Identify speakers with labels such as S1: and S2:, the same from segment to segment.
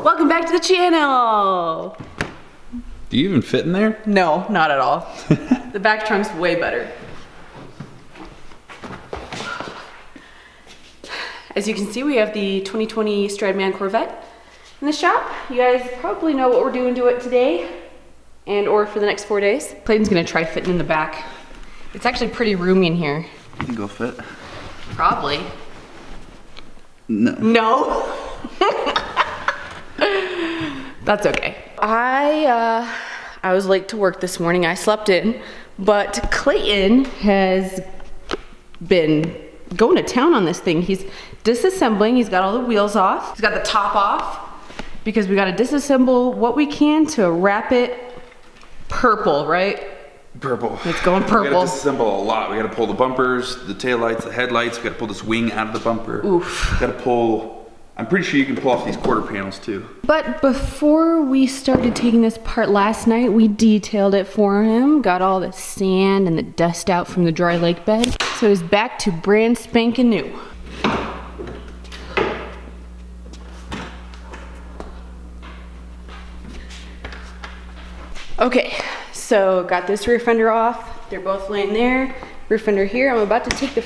S1: Welcome back to the channel.
S2: Do you even fit in there?
S1: No, not at all. The back trunk's way better. As you can see, we have the 2020 StradMan Corvette in the shop. You guys probably know what we're doing to it today and or for the next 4 days. Clayton's gonna try fitting in the back. It's actually pretty roomy in here.
S2: You think it'll fit?
S1: Probably.
S2: No.
S1: No? That's okay. I was late to work this morning. I slept in, but Clayton has been going to town on this thing. He's disassembling. He's got all the wheels off. He's got the top off because we got to disassemble what we can to wrap it purple, right?
S2: Purple.
S1: It's going purple.
S2: We gotta disassemble a lot. We gotta pull the bumpers, the taillights, the headlights. We gotta pull this wing out of the bumper.
S1: Oof.
S2: We gotta pull, I'm pretty sure you can pull off these quarter panels too.
S1: But before we started taking this apart last night, we detailed it for him, got all the sand and the dust out from the dry lake bed. So it's back to brand spanking new. Okay, so got this rear fender off. They're both laying there. Rear fender here. I'm about to take the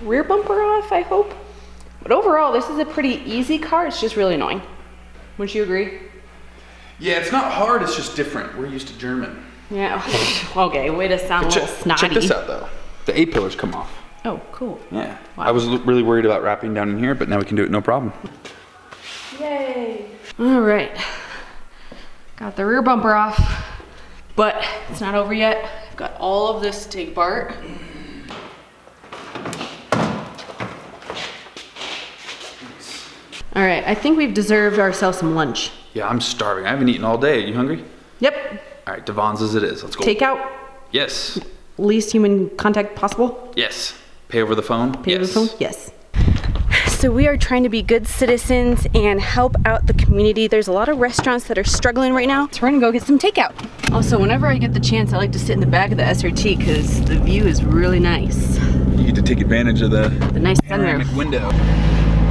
S1: rear bumper off, I hope. But overall, this is a pretty easy car. It's just really annoying. Wouldn't you agree?
S2: Yeah, it's not hard, it's just different. We're used to German.
S1: Yeah, okay, way to sound a little snotty.
S2: Check this out though. The A-pillars come off.
S1: Oh, cool.
S2: Yeah.
S1: Wow.
S2: I was really worried about wrapping down in here, but now we can do it no problem.
S1: Yay. All right. Got the rear bumper off, but it's not over yet. I've got all of this to take apart. All right, I think we've deserved ourselves some lunch.
S2: Yeah, I'm starving. I haven't eaten all day. You hungry?
S1: Yep.
S2: All right, Devon's it is. Let's go.
S1: Takeout,
S2: Yes.
S1: least human contact possible.
S2: Yes. Pay over the phone?
S1: Pay over the phone? Yes. So we are trying to be good citizens and help out the community. There's a lot of restaurants that are struggling right now. So we're gonna go get some takeout. Also, whenever I get the chance, I like to sit in the back of the SRT because the view is really nice.
S2: You get to take advantage of the
S1: nice
S2: panoramic
S1: sunroof.
S2: window.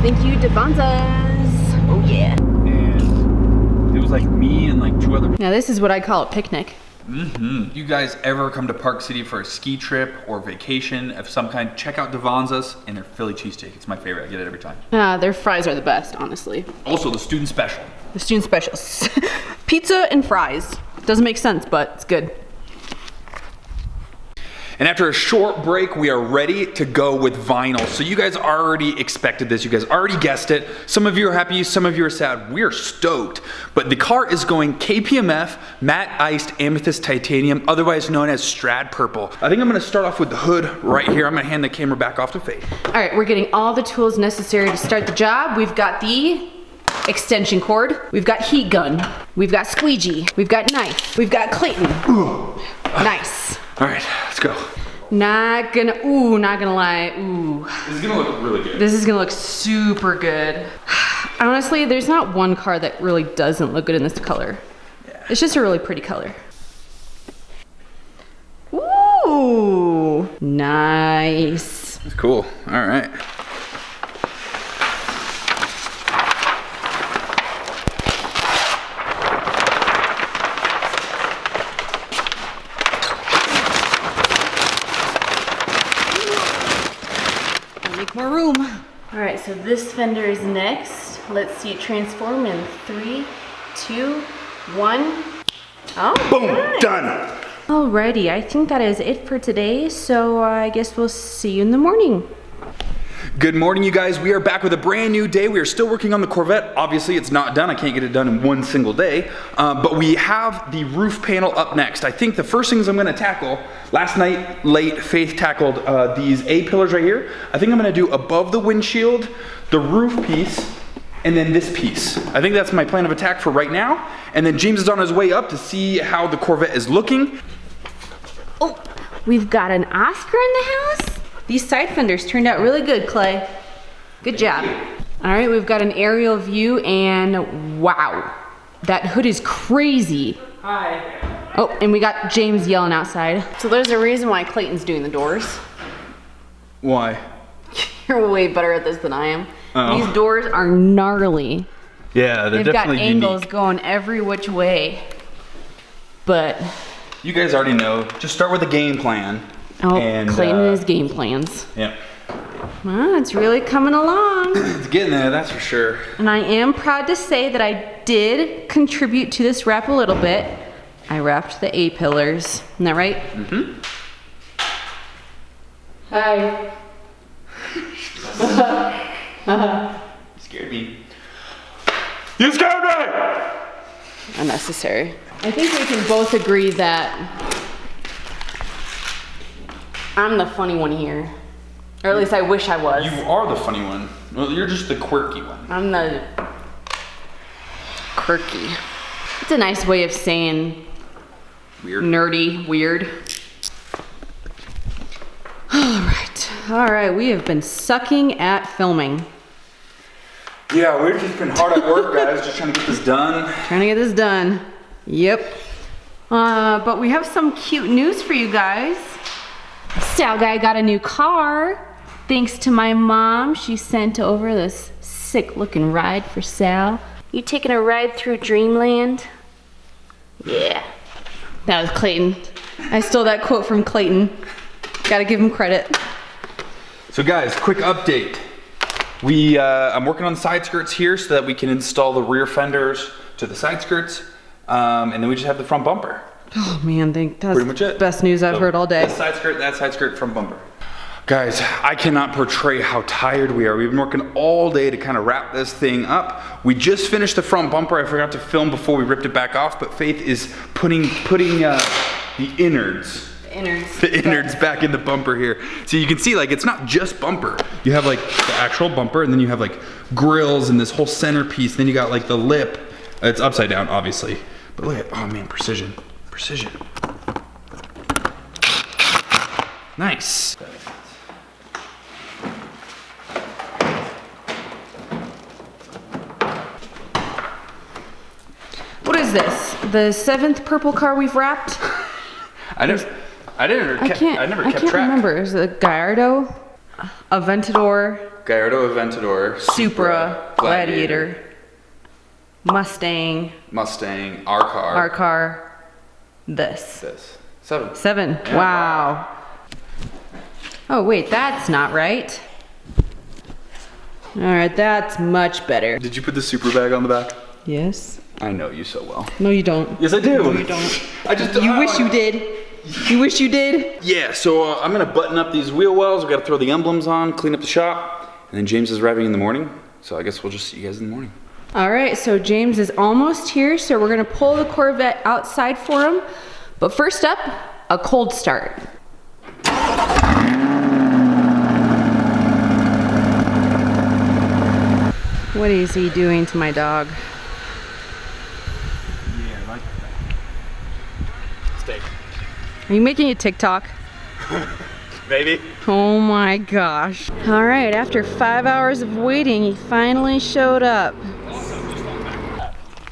S1: Thank you, Devonza's. Oh yeah.
S2: And it was like me and like 2 other people.
S1: Now this is what I call a picnic.
S2: You guys ever come to Park City for a ski trip or vacation of some kind, check out Devonza's and their Philly cheesesteak. It's my favorite. I get it every time.
S1: Their fries are the best, honestly.
S2: Also, the student special.
S1: The student specials. Pizza and fries. Doesn't make sense, but it's good.
S2: And after a short break, we are ready to go with vinyl. So you guys already expected this. You guys already guessed it. Some of you are happy, some of you are sad. We are stoked. But the car is going KPMF Matte Iced Amethyst Titanium, otherwise known as Strad Purple. I think I'm gonna start off with the hood right here. I'm gonna hand the camera back off to Faith.
S1: All right, we're getting all the tools necessary to start the job. We've got the extension cord, we've got heat gun, we've got squeegee, we've got knife, we've got Clayton. Nice.
S2: All right, let's go.
S1: Not gonna lie, ooh.
S2: This is gonna look really good.
S1: This is gonna look super good. Honestly, there's not one car that really doesn't look good in this color.
S2: Yeah.
S1: It's just a really pretty color. Ooh, nice.
S2: That's cool, all right.
S1: Make more room. All right, so this fender is next. Let's see it transform in 3, 2, 1. Oh,
S2: Boom,
S1: good.
S2: done.
S1: Alrighty, I think that is it for today. So I guess we'll see you in the morning.
S2: Good morning, you guys. We are back with a brand new day. We are still working on the Corvette. Obviously, it's not done. I can't get it done in one single day. But we have the roof panel up next. I think the first things I'm gonna tackle, last night, late, Faith tackled these A-pillars right here. I think I'm gonna do above the windshield, the roof piece, and then this piece. I think that's my plan of attack for right now. And then James is on his way up to see how the Corvette is looking.
S1: Oh, we've got an Oscar in the house. These side fenders turned out really good, Clay. Good job. All right, we've got an aerial view and wow, that hood is crazy.
S3: Hi.
S1: Oh, and we got James yelling outside. So there's a reason why Clayton's doing the doors.
S2: Why?
S1: You're way better at this than I am.
S2: Oh.
S1: These doors are gnarly.
S2: Yeah, they're
S1: They've got
S2: definitely
S1: angles
S2: unique.
S1: going every which way. But
S2: You guys already know. Just start with a game plan.
S1: Clayton and his game plans.
S2: Yeah.
S1: Well, it's really coming along.
S2: It's getting there, that's for sure.
S1: And I am proud to say that I did contribute to this wrap a little bit. I wrapped the A-pillars. Isn't that right?
S2: Mm-hmm.
S1: Hi.
S2: Scared me. You scared me!
S1: Unnecessary. I think we can both agree that I'm the funny one here. Or at least I wish I was.
S2: You are the funny one. Well, you're just the quirky one.
S1: I'm the quirky. It's a nice way of saying
S2: Weird.
S1: nerdy, weird. All right, we have been sucking at filming.
S2: Yeah, we've just been hard at work, guys, just trying to get this done.
S1: Trying to get this done. Yep. But we have some cute news for you guys. Sal guy got a new car. Thanks to my mom, she sent over this sick looking ride for Sal. You taking a ride through Dreamland? Yeah. That was Clayton. I stole that quote from Clayton. Gotta give him credit.
S2: So guys, quick update. I'm working on the side skirts here so that we can install the rear fenders to the side skirts. And then we just have the front bumper.
S1: Oh man, that's
S2: Pretty much it.
S1: best news I've heard all day.
S2: This side skirt, that side skirt, front bumper. Guys, I cannot portray how tired we are. We've been working all day to kind of wrap this thing up. We just finished the front bumper. I forgot to film before we ripped it back off, but Faith is putting the innards. The innards back in the bumper here. So you can see, like, it's not just bumper. You have like the actual bumper, and then you have like grills and this whole centerpiece. Then you got like the lip. It's upside down, obviously. But look at, oh man, precision. Precision. Nice.
S1: What is this? The 7th purple car we've wrapped?
S2: I never kept track.
S1: Remember. Is it a Gallardo, Aventador, Supra, Gladiator, Mustang,
S2: our
S1: car, this.
S2: 7.
S1: 7.
S2: Yeah,
S1: Wow. Oh wait, that's not right. All right, that's much better.
S2: Did you put the Supra bag on the back?
S1: Yes.
S2: I know you so well.
S1: No, you don't.
S2: Yes, I do.
S1: No, you don't.
S2: I just.
S1: You wish you did. You wish you did.
S2: Yeah. So I'm gonna button up these wheel wells. We gotta throw the emblems on, clean up the shop, and then James is arriving in the morning. So I guess we'll just see you guys in the morning.
S1: All right. So James is almost here. So we're gonna pull the Corvette outside for him. But first up, a cold start. What is he doing to my dog?
S3: Yeah, like that. Steak.
S1: Are you making a TikTok?
S3: Maybe.
S1: Oh my gosh. All right, after 5 hours of waiting, he finally showed up.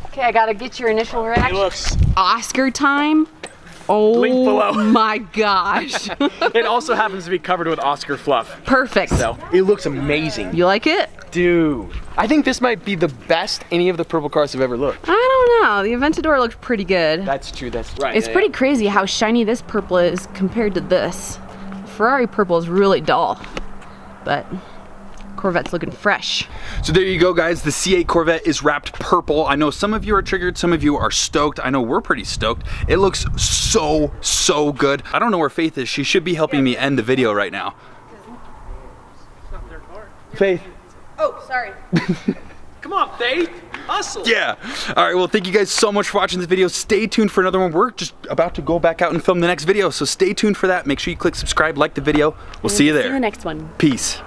S1: Okay, I gotta get your initial
S3: It
S1: reaction.
S3: looks.
S1: Oscar time? Oh
S3: Link below.
S1: my gosh.
S3: It also happens to be covered with Oscar fluff.
S1: Perfect.
S3: So it looks amazing.
S1: You like it?
S3: Dude, I think this might be the best any of the purple cars have ever looked.
S1: I don't know. The Aventador looks pretty good.
S3: That's true. That's right.
S1: It's pretty crazy how shiny this purple is compared to this. Ferrari purple is really dull, but Corvette's looking fresh.
S2: So there you go, guys. The C8 Corvette is wrapped purple. I know some of you are triggered, some of you are stoked. I know we're pretty stoked. It looks so good. I don't know where Faith is. She should be helping me end the video right now. Faith.
S1: Oh, sorry.
S3: Come on, Faith. Hustle.
S2: Yeah. All right, well, thank you guys so much for watching this video. Stay tuned for another one. We're just about to go back out and film the next video, so stay tuned for that. Make sure you click subscribe, like the video. We'll see you there.
S1: See you in the next one.
S2: Peace.